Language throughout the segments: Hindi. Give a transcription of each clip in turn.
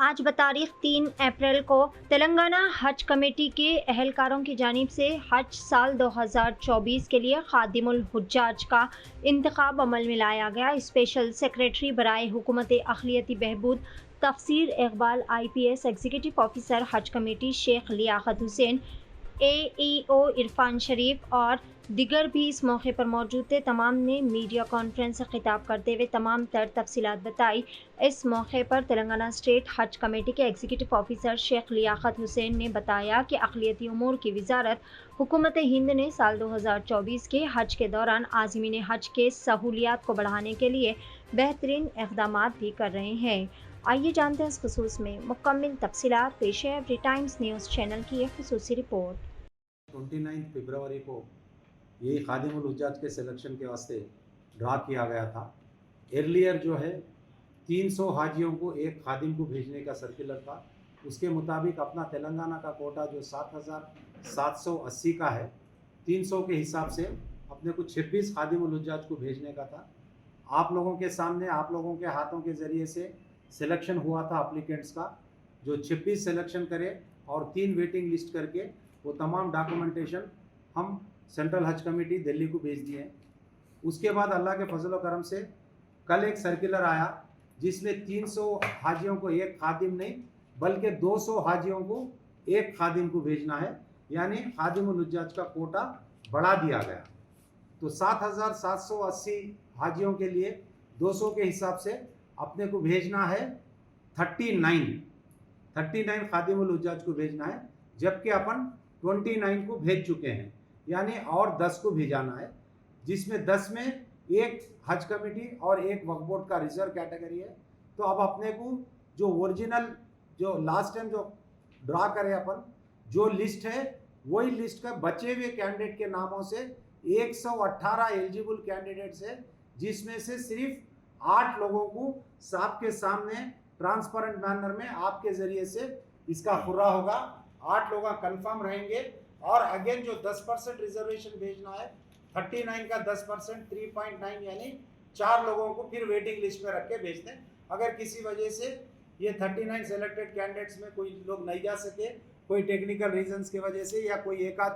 आज बतारीख 3 अप्रैल को तेलंगाना हज कमेटी के एहलकारों की जानिब से हज साल 2024 के लिए खादिमुल हुज्जाज का इंतखाब अमल में लाया गया। स्पेशल सेक्रेटरी बराए हुकूमत अक़लियती बहबूद तफसीर इकबाल IPS एग्जीक्यूटिव ऑफिसर हज कमेटी शेख लियाकत हुसैन AEO इरफान शरीफ और दिगर भी इस मौके पर मौजूद थे। तमाम ने मीडिया कॉन्फ्रेंस से खिताब करते हुए तमाम तर तफसीलात बताई। इस मौके पर तेलंगाना स्टेट हज कमेटी के एग्जीक्यूटिव ऑफिसर शेख लियाकत हुसैन ने बताया कि अक़लियती उमूर की वजारत हुकूमत हिंद ने साल 2024 के हज के दौरान आज़मीन हज के सहूलियात को बढ़ाने के लिए बेहतरीन इक़दामात भी कर रहे हैं। आइए जानते हैं इस खुसूस में मुकम्मल तफसीलात। पेश है एवरी टाइम्स न्यूज़ चैनल की एक खुसूसी रिपोर्ट। 29 फरवरी को ये खादिमुल हुज्जाज के सिलेक्शन के वास्ते ड्रा किया गया था। एर्लियर जो है 300 हाजियों को एक खादिम को भेजने का सर्कुलर था। उसके मुताबिक अपना तेलंगाना का कोटा जो 7,780 का है, 300 के हिसाब से अपने को 26 खादिमुल हुज्जाज को भेजने का था। आप लोगों के सामने, आप लोगों के हाथों के ज़रिए से सिलेक्शन हुआ था अप्लीकेंट्स का, जो 26 सिलेक्शन करे और 3 वेटिंग लिस्ट करके वो तमाम डॉक्यूमेंटेशन हम सेंट्रल हज कमेटी दिल्ली को भेज दिए हैं। उसके बाद अल्लाह के फजल करम से कल एक सर्कुलर आया जिसमें 300 हाजियों को एक खादिम नहीं बल्कि 200 हाजियों को एक खादिम को भेजना है, यानी खादिमुल हुज्जाज का कोटा बढ़ा दिया गया। तो 7,780 हाजियों के लिए 200 के हिसाब से अपने को भेजना है 39 खादिमुल हुज्जाज को भेजना है, जबकि अपन 29 को भेज चुके हैं, यानी और 10 को भेजाना है, जिसमें 10 में एक हज कमेटी और एक वक्फ बोर्ड का रिजर्व कैटेगरी है। तो अब अपने को जो ओरिजिनल, जो लास्ट टाइम जो ड्रा करे अपन, जो लिस्ट है वही लिस्ट का बचे हुए कैंडिडेट के नामों से 118 एलिजिबल कैंडिडेट्स है, जिसमें से सिर्फ 8 लोगों को आपके सामने ट्रांसपेरेंट मैनर में आपके ज़रिए से इसका खुर्रा होगा। 8 लोग कंफर्म रहेंगे और अगेन जो 10% रिजर्वेशन भेजना है 39 का 10% 3.9 यानी 4 लोगों को फिर वेटिंग लिस्ट में रख के भेज दें। अगर किसी वजह से ये 39 सेलेक्टेड कैंडिडेट्स में कोई लोग नहीं जा सके, कोई टेक्निकल रीजंस की वजह से या कोई एक आध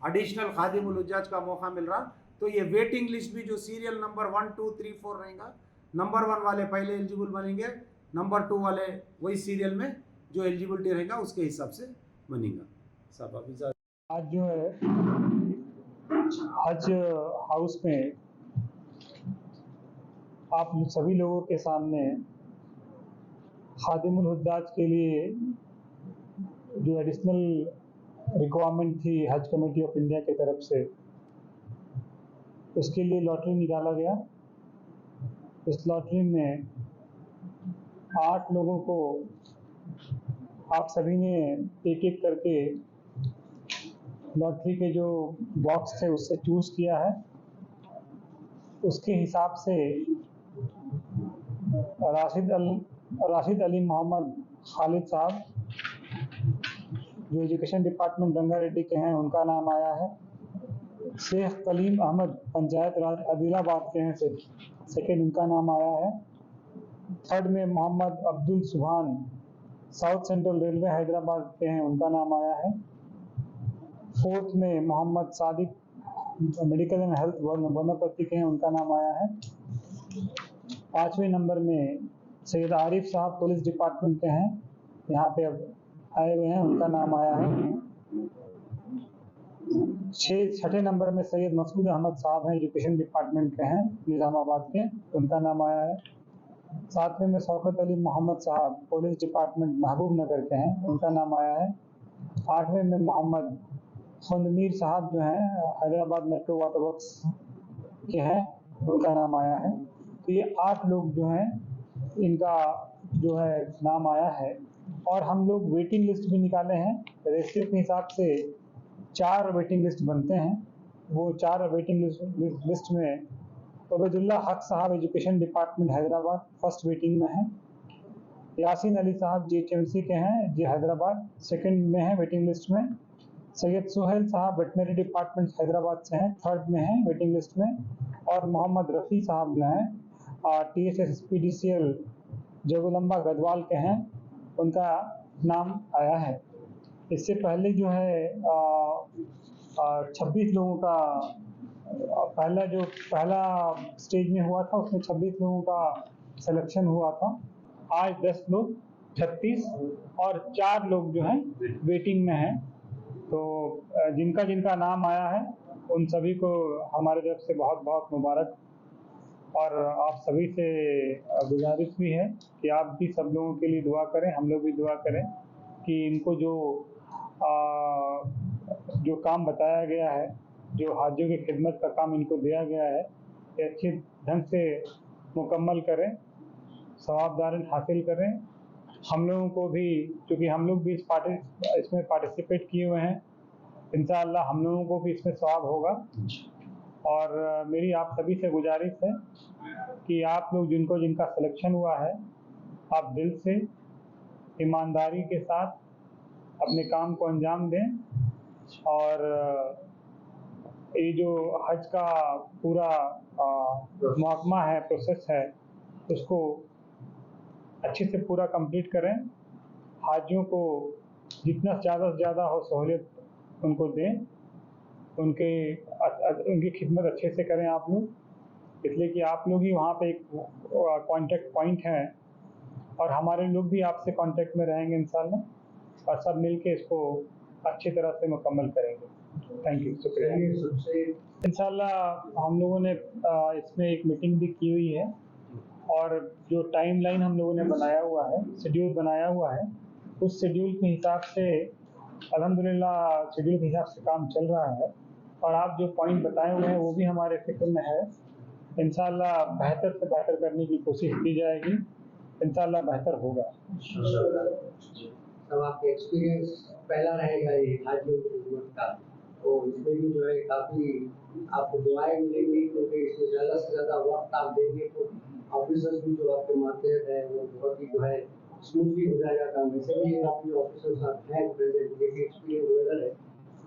एडिशनल खादिमुल हुज्जाज का मौका मिल रहा, तो ये वेटिंग लिस्ट भी जो सीरियल नंबर 1 2 3 4 रहेगा, नंबर 1 वाले पहले एलिजिबल बनेंगे, नंबर 2 वाले वही सीरियल में जो एलिजिबिलिटी रहेगा उसके हिसाब से बनेगा। सब अभी आज जो है हज हाउस में आप सभी लोगों के सामने खादिमुल हुज्जाज के लिए जो एडिशनल रिक्वायरमेंट थी हज कमेटी ऑफ इंडिया की तरफ से, उसके लिए लॉटरी निकाला गया। इस लॉटरी में 8 लोगों को आप सभी ने एक एक करके लॉटरी के जो बॉक्स थे उससे चूज किया है। उसके हिसाब से राशिद अली मोहम्मद खालिद साहब जो एजुकेशन डिपार्टमेंट रंगारेड्डी के हैं, उनका नाम आया है। शेख कलीम अहमद पंचायत राज आदिलाबाद के हैं सेकेंड, उनका नाम आया है। थर्ड में मोहम्मद अब्दुल सुभान साउथ सेंट्रल रेलवे हैदराबाद के हैं, उनका नाम आया है। फोर्थ में Mohammed Sadiq medical and health वनपति के हैं, उनका नाम आया है। 5वें नंबर में सैयद आरिफ साहब पुलिस डिपार्टमेंट के हैं, यहाँ पे अब आए हुए हैं, उनका नाम आया है। 6ठे नंबर में सैयद मसूद अहमद साहब हैं, एजुकेशन डिपार्टमेंट के हैं, निज़ामाबाद के, उनका नाम आया है। 7वें में शौकत अली मोहम्मद साहब पुलिस डिपार्टमेंट महबूब नगर के हैं, उनका नाम आया है। 8वें में मोहम्मद खुंदमीर साहब जो हैं हैदराबाद मेट्रो वाटर वर्क्स के हैं, उनका नाम आया है। तो ये 8 लोग जो हैं, इनका जो है नाम आया है। और हम लोग वेटिंग लिस्ट भी निकाले हैं। रेशियो के हिसाब से 4 वेटिंग लिस्ट बनते हैं। वो 4 वेटिंग लिस्ट में उबैदुल्ला हक साहब education department Hyderabad first waiting में है। यासीन अली साहब GHMC के हैं, जी हैदराबाद सेकंड में है वेटिंग लिस्ट में। सैयद सुहेल साहब वेटनरी डिपार्टमेंट हैदराबाद से हैं, थर्ड में हैं वेटिंग लिस्ट में। और मोहम्मद रफ़ी साहब जो हैं TSS PDCL जगुलंबा गढ़वाल के हैं, उनका नाम आया है। इससे पहले जो है 26 लोगों का पहला स्टेज में हुआ था, उसमें 26 लोगों का सिलेक्शन हुआ था। आज 10 लोग, 36 और 4 लोग जो हैं वेटिंग में हैं। तो जिनका जिनका नाम आया है उन सभी को हमारे तरफ से बहुत बहुत मुबारक। और आप सभी से गुजारिश भी है कि आप भी सब लोगों के लिए दुआ करें, हम लोग भी दुआ करें कि इनको जो काम बताया गया है, जो हाजियों की खिदमत का काम इनको दिया गया है, ये अच्छे ढंग से मुकम्मल करें, सवाबदारन हासिल करें। हम लोगों को भी, क्योंकि हम लोग भी इसमें पार्टिसिपेट किए हुए हैं, इंशाअल्लाह हम लोगों को भी इसमें सवाब होगा। और मेरी आप सभी से गुजारिश है कि आप लोग जिनका सिलेक्शन हुआ है, आप दिल से ईमानदारी के साथ अपने काम को अंजाम दें। और ये जो हज का पूरा महकमा है, प्रोसेस है, उसको अच्छे से पूरा कंप्लीट करें। हाजियों को जितना ज़्यादा से ज़्यादा हो सहूलियत उनको दें, उनकी खिदमत अच्छे से करें आप लोग, इसलिए कि आप लोग ही वहाँ पे एक कांटेक्ट पॉइंट है और हमारे लोग भी आपसे कांटेक्ट में रहेंगे इंशाल्लाह, और सब मिल के इसको अच्छी तरह से मुकम्मल करेंगे। थैंक यू, शुक्रिया। इंशाल्लाह हम लोगों ने इसमें एक मीटिंग भी की हुई है और जो टाइमलाइन हम लोगों ने बनाया हुआ है, शेड्यूल बनाया हुआ है, उस शेड्यूल के हिसाब से अल्हम्दुलिल्लाह शेड्यूल के हिसाब से काम चल रहा है। और आप जो पॉइंट बताए हुए हैं वो भी हमारे फिक्र में है। इंशाल्लाह बेहतर से बेहतर करने की कोशिश की जाएगी, इंशाल्लाह बेहतर होगा। तब आपका एक्सपीरियंस पहला रहेगा ये हाजियों की खिदमत का, तो इसमें भी जो है काफ़ी आपको दुआएं मिलेंगी, क्योंकि इसमें ज़्यादा से ज़्यादा वक्त आप देंगे तो ऑफिसर्स भी जो आपके मातहत हैं वो बहुत ही जो है स्मूथली हो जाएगा काम। वैसे भी आपके ऑफिसर्स हैं प्रेजेंट, ये एक्सपीरियंस लेवल है।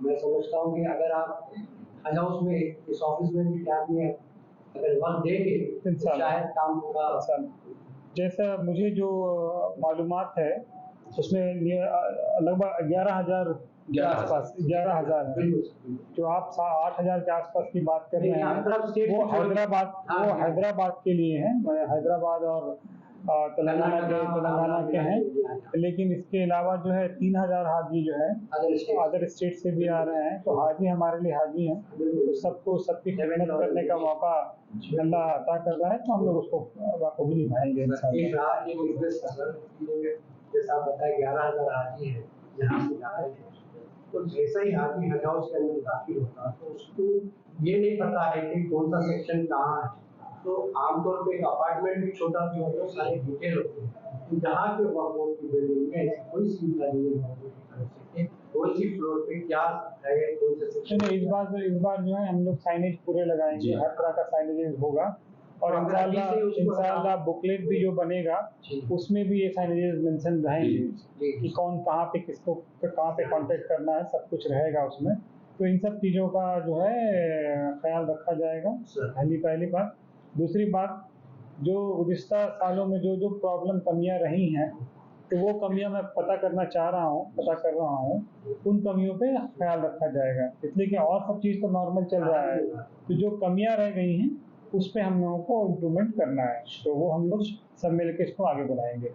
मैं समझता हूँ कि अगर आप हज हाउस में इस ऑफिस में भी कैंप में अगर वक्त देंगे तो शायद काम होगा। जैसा मुझे जो मालूमात है उसमें लगभग 11,000 के आसपास 11,000 है। जो आप 8,000 के आसपास की बात कर रहे हैं वो हैदराबाद के लिए हैं, हैदराबाद और तेलंगाना के हैं। लेकिन इसके अलावा जो है 3,000 हाजी जो है अदर स्टेट से भी आ रहे हैं। तो हाजी हमारे लिए हाजी हैं, तो सबको सबकी खिदमत करने का मौका अल्लाह अता कर रहा है, तो हम लोग उसको बखूबी निभाएंगे इंशाअल्लाह। जैसा आप बताया 11,000 हाजी है यहाँ से जा रहे हैं, तो जैसा ही हाजी हज हाउस के अंदर दाखिल होता तो उसको ये नहीं पता है कि कौन सा सेक्शन कहाँ है। तो आमतौर पे एक अपार्टमेंट भी छोटा भी होता है, सारे डिटेल होते हैं। तो जहाँ के वक्त की बिल्डिंग में ऐसी कोई सुविधा नहीं है, कौन सी फ्लोर पे क्या है, कौन से सेक्शन। इस बार जो है हम लोग साइनेज पूरे लगाएंगे, हर तरह का साइनेज होगा। और इंशाअल्लाह बुकलेट भी जो बनेगा उसमें भी ये साइनेजेस मेंशन रहेंगे कि कौन कहाँ पे किसको कहाँ पे कांटेक्ट करना है, सब कुछ रहेगा उसमें। तो इन सब चीज़ों का जो है ख्याल रखा जाएगा, पहली बात। दूसरी बात, जो गुज़िश्ता सालों में जो प्रॉब्लम कमियां रही हैं, तो वो कमियां मैं पता कर रहा हूँ, उन कमियों पे ख्याल रखा जाएगा। इसलिए कि और सब चीज़ तो नॉर्मल चल रहा है, तो जो कमियां रह गई हैं उस पे हम लोगों को इम्प्रूवमेंट करना है, तो वो हम लोग सब मिलकर इसको आगे बढ़ाएंगे।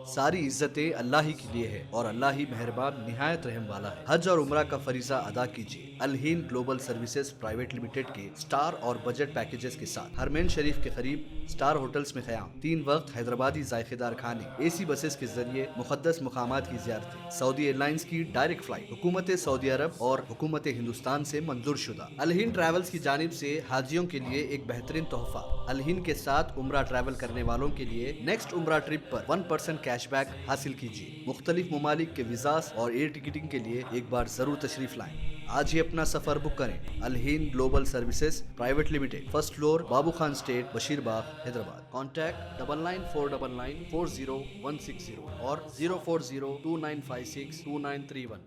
सारी इज्जतें अल्लाह ही के लिए है और अल्लाह ही मेहरबान निहायत रहम वाला है। हज और उम्रा का फरीजा अदा कीजिए Al Hind global services private limited के स्टार और बजट पैकेजेस के साथ। हरमैन शरीफ के करीब स्टार होटल्स में क़याम, 3 वक्त हैदराबादी जायकेदार खाने, AC बसेस के जरिए मुक़द्दस मुकामात की ज़ियारतें, सऊदी एयरलाइंस की डायरेक्ट फ्लाइट, हुकूमत सऊदी अरब और हुकूमत हिंदुस्तान से मंजूर शुदा। अल हिंद ट्रैवल्स की जानिब से हाजियों के लिए एक बेहतरीन तोहफा। अल हिंद के साथ उम्रा ट्रैवल करने वालों के लिए नेक्स्ट उम्रा ट्रिप पर 1% कैशबैक हासिल कीजिए। मुख्तलिफ ममालिक के वीज़ास और एयर टिकटिंग के लिए एक बार जरूर तशरीफ लाएं। आज ही अपना सफर बुक करें। Al Hind global services private limited, 1st floor, Babu Khan estate, Basheerbagh, Hyderabad. Contact 9949940160 और 04029562931।